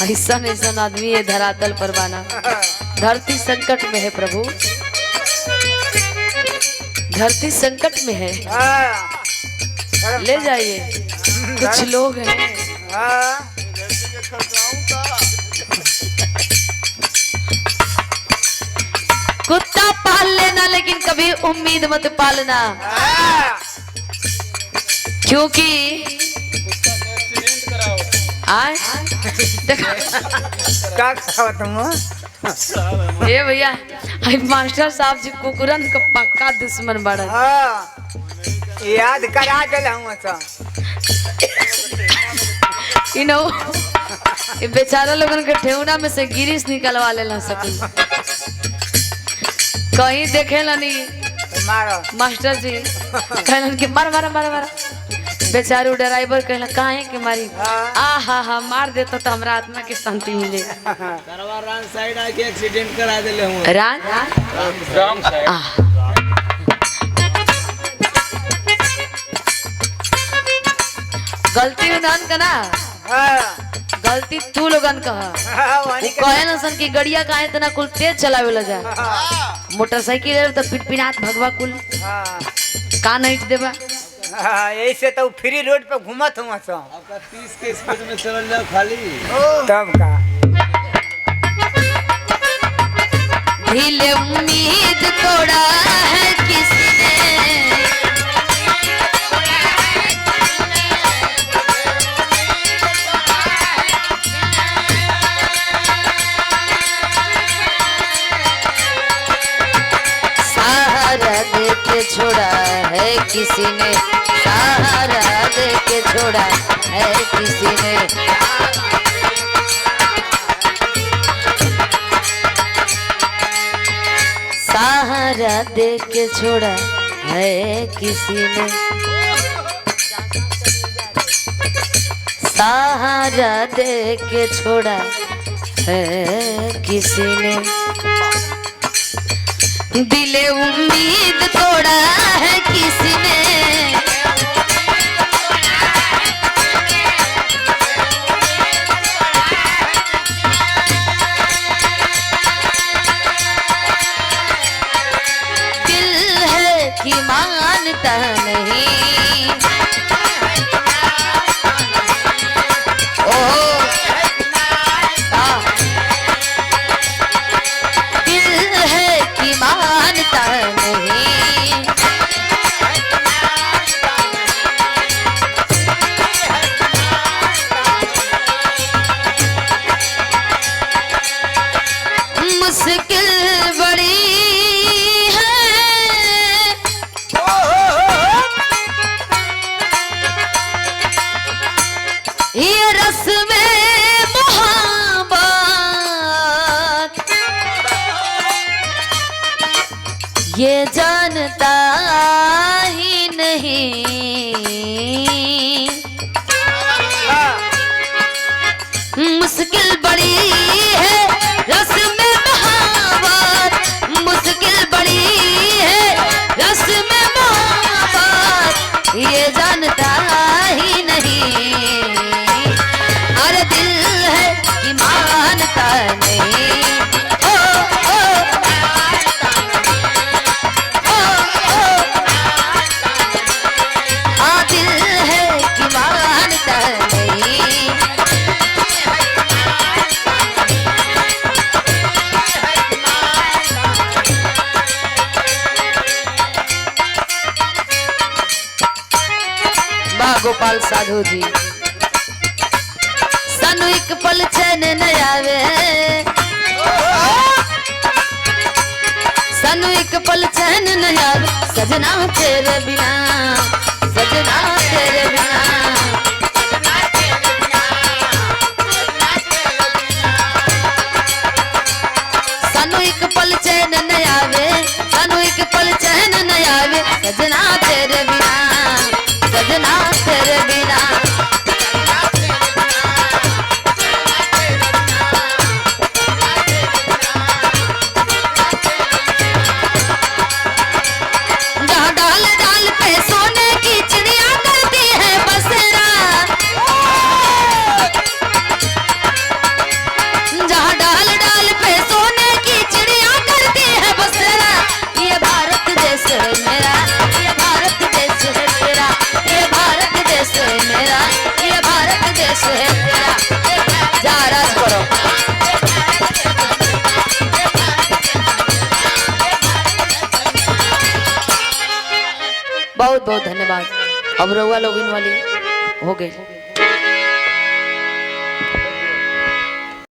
ऐसा ऐसा आदमी है धरातल पर बाना। धरती संकट में है प्रभु, धरती संकट में है, ले जाइए। कुछ लोग हैं कुत्ता पाल लेना लेकिन कभी उम्मीद मत पालना, क्योंकि ये भैया मास्टर साहब जी कुकुरन का पक्का दुश्मन बड़ा। याद करा दिला बेचारा लोगन के ठेहुना में से गिरिश निकलवा लेला सकी। कहीं देखे नहीं मास्टर जी कहलन कि मार मार मार मार। बेचारू ड्राइवर कहला काहे के मारी। हा हा मार देता तो हमरा आत्मा की शांति मिले। रंग साइड आके एक्सीडेंट करा देले हूं। राम साइड गलती उन्हन का ना, गलती तू लोगन का कहे न सन की गड़िया काहे इतना कुल तेज चलावे लगा। मोटरसाइकिल तो पिटपिनात भगवा कुल का नहीं देबा। ऐसे तो फ्री रोड पे घूमत हूँ। आपका 30 के स्पीड में चल जाओ खाली तब का ढीले उम्मीद तोड़ा है किसने, सहारा दे के छोड़ा है किसी ने, सहारा दे के छोड़ा है किसी ने। सहारा दे के छोड़ा है किसी ने, सहारा दे के छोड़ा है किसी ने। दिले उम्मीद तोड़ा है किसी ने, दिल है कि मानता नहीं। ओह दिल है कि मानता नहीं। मुश्किल बड़ी है ये रस्म मोहब्बत, ये जानता ही नहीं। मुश्किल बड़ी है रस्म मोहब्बत, मुश्किल बड़ी है रस्म मोहब्बत, ये जानता ही नहीं। अरे दिल है कि मानता नहीं। दिल है कि मानता नहीं। गोपाल साधु जी सानू एक पल चैन न आवे, सानू एक पल चैन न आवे। सजना तेरे बिना, सजना तेरे बिना, सानू एक पल चैन न आवे, सानू एक पल चैन न आवे। सजना तेरे बिना, सजना तेरे बिना, जहाँ डाल डाल पे सोने की चिड़िया करती है बसेरा। बहुत बहुत धन्यवाद। अब रउआ लोगिन वाली हो गई।